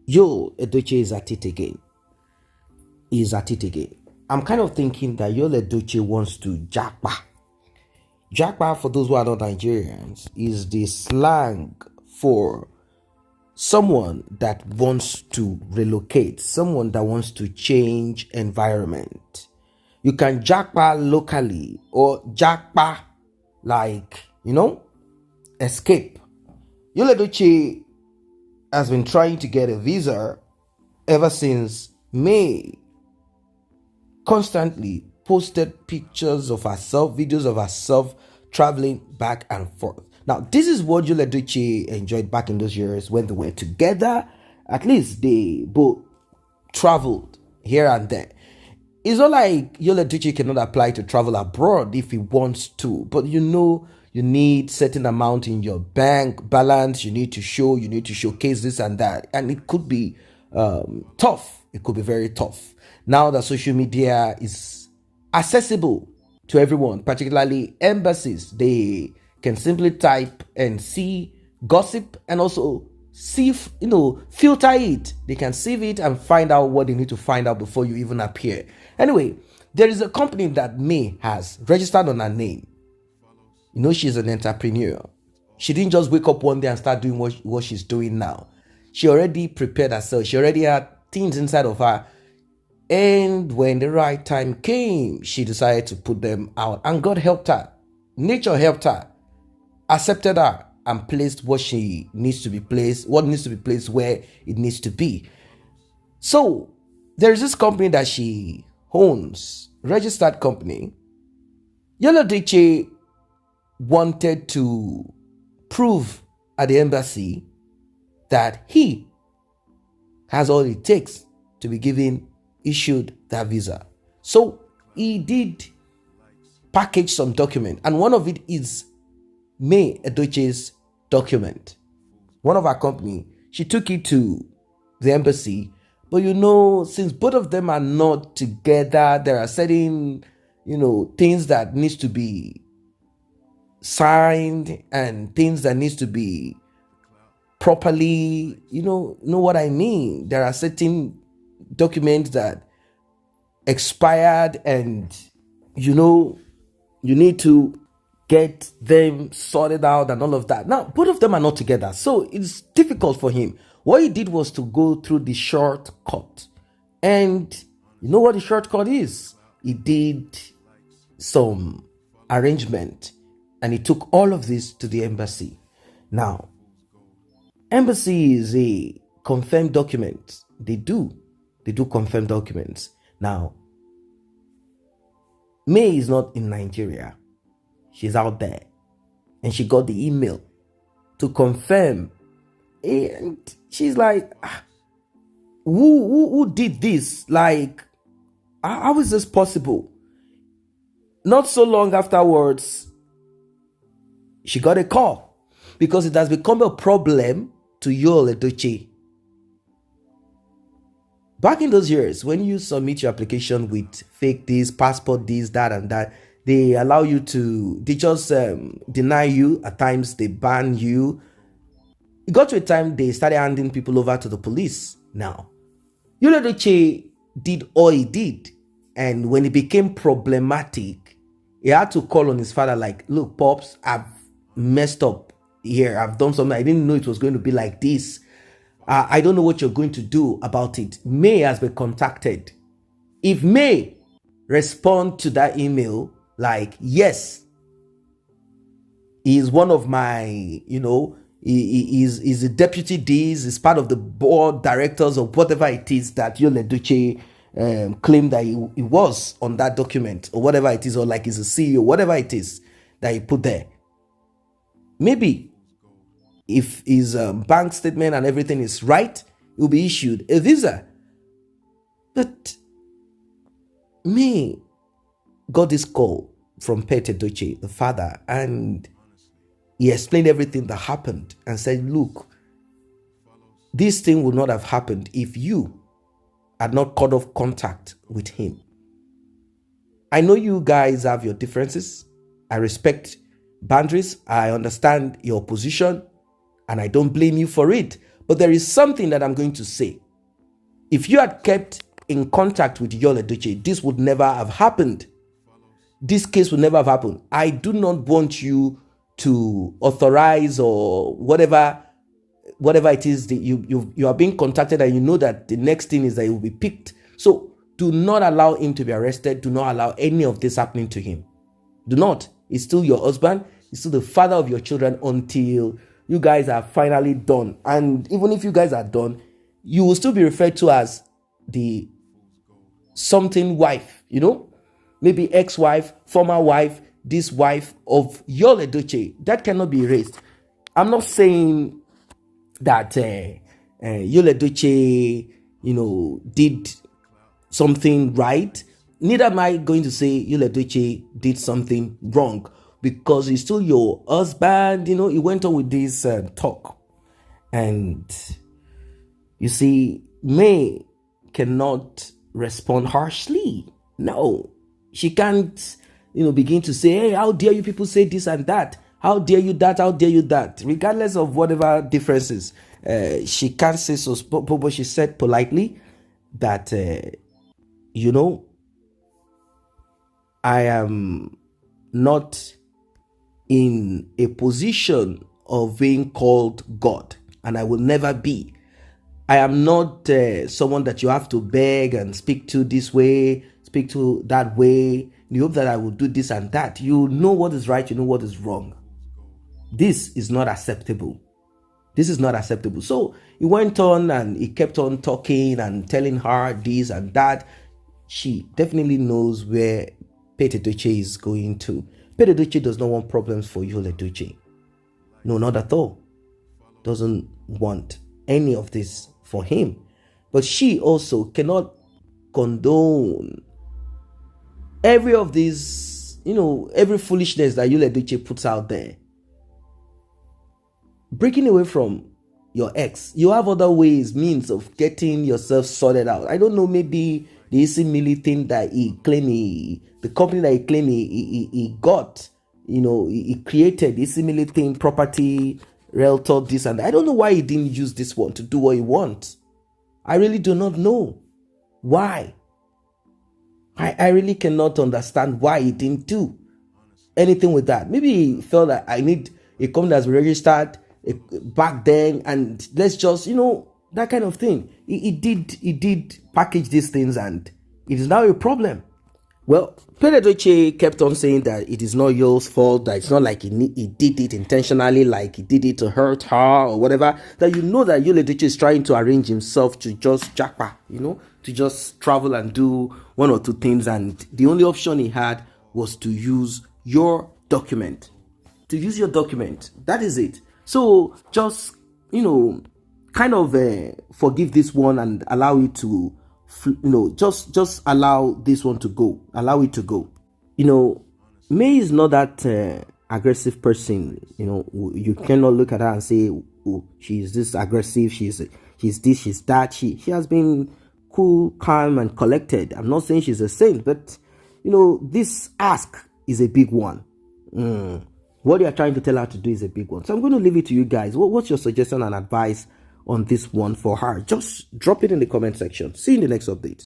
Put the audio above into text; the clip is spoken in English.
YUL EDOCHIE is at it again. I'm kind of thinking that YUL EDOCHIE wants to japa. Japa, for those who are not Nigerians, is the slang for someone that wants to relocate, someone that wants to change environment. You can japa locally or japa like, escape. YUL EDOCHIE has been trying to get a visa ever since May. Constantly posted pictures of herself, videos of herself traveling back and forth. Now, this is what YUL EDOCHIE enjoyed back in those years when they were together. At least they both traveled here and there. It's not like YUL EDOCHIE cannot apply to travel abroad if he wants to, but you need certain amount in your bank balance. You need to showcase this and that, and it could be tough. It could be very tough. Now that social media is accessible to everyone, particularly embassies, they can simply type and see gossip and also see, filter it. They can sieve it and find out what they need to find out before you even appear. Anyway, there is a company that May has registered on her name. She's an entrepreneur. She didn't just wake up one day and start doing what she's doing now. She already prepared herself. She already had things inside of her. And when the right time came, she decided to put them out. And God helped her. Nature helped her. Accepted her and placed what needs to be placed where it needs to be. So there's this company that she owns, registered company. YUL EDOCHIE wanted to prove at the embassy that he has all it takes to be issued that visa. So he did package some document, and one of it is May EDOCHIE's document. One of our company, she took it to the embassy, but since both of them are not together, there are certain things that needs to be signed and things that needs to be properly, know what I mean. There are certain documents that expired, and you need to get them sorted out and all of that. Now, both of them are not together, so it's difficult for him. What he did was to go through the shortcut, and you know what the shortcut is? He did some arrangement, and he took all of this to the embassy. Now, embassy is a confirmed document. They do confirm documents. Now, May is not in Nigeria. She's out there. And she got the email to confirm. And she's like, who did this? Like, how is this possible? Not so long afterwards, she got a call because it has become a problem to YUL EDOCHIE. Back in those years, when you submit your application with fake this, passport this, that, and that, they allow you to, they just deny you. At times, they ban you. It got to a time they started handing people over to the police. Now, YUL EDOCHIE did all he did. And when it became problematic, he had to call on his father like, look, Pops, I've messed up here. I've done something. I didn't know it was going to be like this. I don't know what you're going to do about it. May has been contacted. If May respond to that email like, yes, he is one of my, he's a deputy this, is part of the board directors or whatever it is that YUL EDOCHIE claimed that he was on that document or whatever it is, or like he's a CEO, whatever it is that he put there. Maybe if his bank statement and everything is right, he will be issued a visa. But May got this call from Pet EDOCHIE, the father, and he explained everything that happened and said, look, this thing would not have happened if you had not cut off contact with him. I know you guys have your differences. I respect boundaries. I understand your position, and I don't blame you for it. But there is something that I'm going to say. If you had kept in contact with YUL EDOCHIE, this would never have happened. This case would never have happened. I do not want you to authorize or whatever it is that you are being contacted, and you know that the next thing is that he will be picked. So do not allow him to be arrested. Do not allow any of this happening to him. Do not. He's still your husband. He's still the father of your children until you guys are finally done. And even if you guys are done, you will still be referred to as the something wife, maybe ex-wife, former wife, this wife of YUL EDOCHIE. That cannot be erased. I'm not saying that YUL EDOCHIE, did something right. Neither am I going to say YUL EDOCHIE did something wrong, because he's still your husband. He went on with this talk. And you see, May cannot respond harshly. No, she can't, begin to say, hey, how dare you people say this and that? How dare you that? How dare you that? Regardless of whatever differences, she can't say so. But she said politely that, I am not in a position of being called God, and I will never be. I am not someone that you have to beg and speak to this way, speak to that way. You hope that I will do this and that. You know what is right. You know what is wrong. This is not acceptable. This is not acceptable. So he went on and he kept on talking and telling her this and that. She definitely knows where Pete EDOCHIE is going to. Pete EDOCHIE does not want problems for YUL EDOCHIE. No, not at all. Doesn't want any of this for him. But she also cannot condone every of these, every foolishness that YUL EDOCHIE puts out there. Breaking away from your ex, you have other ways, means of getting yourself sorted out. I don't know, maybe the ßADLY thing that he claimed, the company that he claimed he got, he created the ßADLY thing, property, realtor, this and that. I don't know why he didn't use this one to do what he wants. I really do not know why. I really cannot understand why he didn't do anything with that. Maybe he felt that I need a company that's registered back then, and let's just, that kind of thing. He did package these things, and it is now a problem. Well, Pete EDOCHIE kept on saying that it is not YUL's fault, that it's not like he did it intentionally, like he did it to hurt her or whatever. That that YUL EDOCHIE is trying to arrange himself to just jackpot, to just travel and do one or two things, and the only option he had was to use your document. To use your document. That is it. So just, kind of forgive this one and allow it to, just allow this one to go. Allow it to go. May is not that aggressive person. You cannot look at her and say, oh, she's this aggressive, she's this, she's that. She has been cool, calm, and collected. I'm not saying she's a saint, but this ask is a big one. What you're trying to tell her to do is a big one. So I'm going to leave it to you guys. What's your suggestion and advice on this one for her? Just drop it in the comment section. See you in the next update.